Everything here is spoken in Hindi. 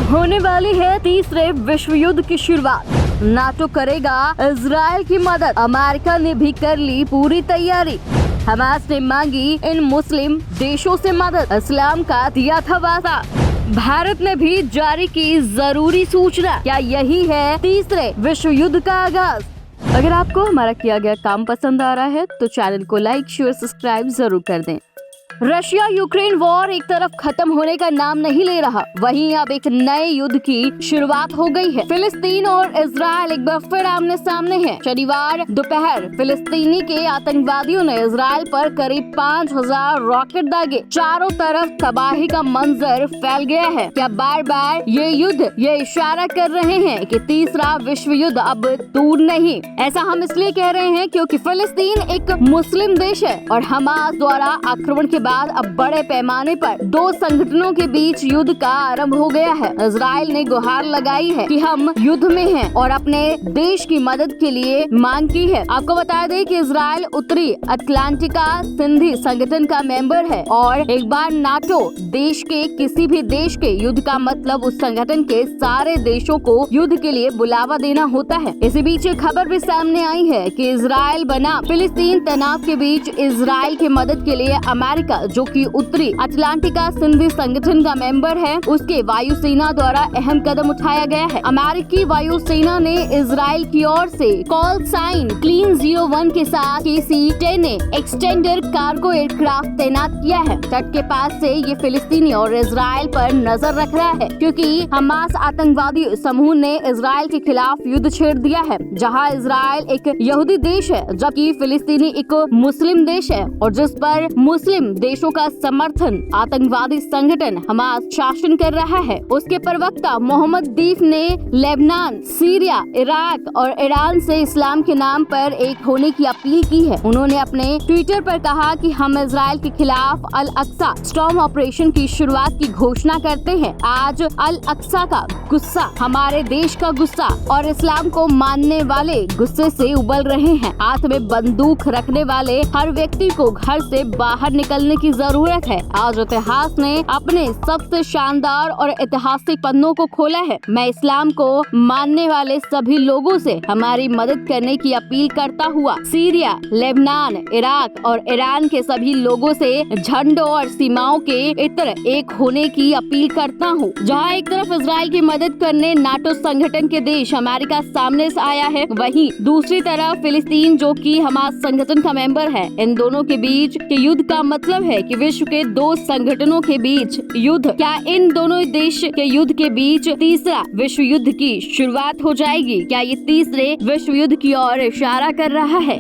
होने वाली है तीसरे विश्व युद्ध की शुरुआत। नाटो करेगा इजराइल की मदद। अमेरिका ने भी कर ली पूरी तैयारी। हमास ने मांगी इन मुस्लिम देशों से मदद। इस्लाम का दिया था वादा। भारत ने भी जारी की जरूरी सूचना। क्या यही है तीसरे विश्व युद्ध का आगाज? अगर आपको हमारा किया गया काम पसंद आ रहा है तो चैनल को लाइक, शेयर, सब्सक्राइब जरूर कर दें। रशिया यूक्रेन वॉर एक तरफ खत्म होने का नाम नहीं ले रहा, वहीं अब एक नए युद्ध की शुरुआत हो गई है। फिलिस्तीन और इजराइल एक बार फिर आमने सामने हैं। शनिवार दोपहर फिलिस्तीनी के आतंकवादियों ने इजराइल पर करीब 5000 रॉकेट दागे। चारों तरफ तबाही का मंजर फैल गया है। क्या बार बार ये युद्ध ये इशारा कर रहे हैं कि तीसरा विश्व युद्ध अब दूर नहीं? ऐसा हम इसलिए कह रहे हैं क्योंकि फिलिस्तीन एक मुस्लिम देश है और हमास द्वारा आक्रमण के बाद अब बड़े पैमाने पर दो संगठनों के बीच युद्ध का आरंभ हो गया है। इजराइल ने गुहार लगाई है कि हम युद्ध में हैं और अपने देश की मदद के लिए मांग की है। आपको बता दें कि इजराइल उत्तरी अटलांटिका संधि संगठन का मेंबर है और एक बार नाटो देश के किसी भी देश के युद्ध का मतलब उस संगठन के सारे देशों को युद्ध के लिए बुलावा देना होता है। इसी बीच खबर भी सामने आई है कि इजराइल बना फिलिस्तीन तनाव के बीच इजराइल की मदद के लिए अमेरिका, जो कि उत्तरी अटलांटिका संधि संगठन का मेंबर है, उसके वायुसेना द्वारा अहम कदम उठाया गया है। अमेरिकी वायुसेना ने इजराइल की ओर से कॉल साइन क्लीन 01 के साथ KC-10A एक्सटेंडर कार्गो एयरक्राफ्ट तैनात किया है। तट के पास से ये फिलिस्तीनी और इजराइल पर नजर रख रहा है क्योंकि हमास आतंकवादी समूह ने इजराइल के खिलाफ युद्ध छेड़ दिया है। जहाँ इजराइल एक यहूदी देश है जबकि फिलिस्तीनी एक मुस्लिम देश है और जिस पर मुस्लिम देशों का समर्थन आतंकवादी संगठन हमास शासन कर रहा है। उसके प्रवक्ता मोहम्मद दीफ ने लेबनान, सीरिया, इराक और ईरान से इस्लाम के नाम पर एक होने की अपील की है। उन्होंने अपने ट्विटर पर कहा कि हम इजराइल के खिलाफ अल अक्सा स्टॉर्म ऑपरेशन की शुरुआत की घोषणा करते हैं। आज अल अक्सा का गुस्सा हमारे देश का गुस्सा और इस्लाम को मानने वाले गुस्से से उबल रहे हैं। हाथ में बंदूक रखने वाले हर व्यक्ति को घर से बाहर निकलने की जरूरत है। आज इतिहास ने अपने सबसे शानदार और ऐतिहासिक पन्नों को खोला है। मैं इस्लाम को मानने वाले सभी लोगों से हमारी मदद करने की अपील करता हुआ सीरिया, लेबनान, इराक और ईरान के सभी लोगों से झंडों और सीमाओं के इतर एक होने की अपील करता हूँ। जहाँ एक तरफ इजराइल की मदद करने नाटो संगठन के देश अमेरिका सामने से आया है, वहीं दूसरी तरफ फिलिस्तीन जो कि हमास संगठन का मेंबर है। इन दोनों के बीच के युद्ध का मतलब है कि विश्व के दो संगठनों के बीच युद्ध। क्या इन दोनों देश के युद्ध के बीच तीसरा विश्व युद्ध की शुरुआत हो जाएगी? क्या ये तीसरे विश्व युद्ध की ओर इशारा कर रहा है?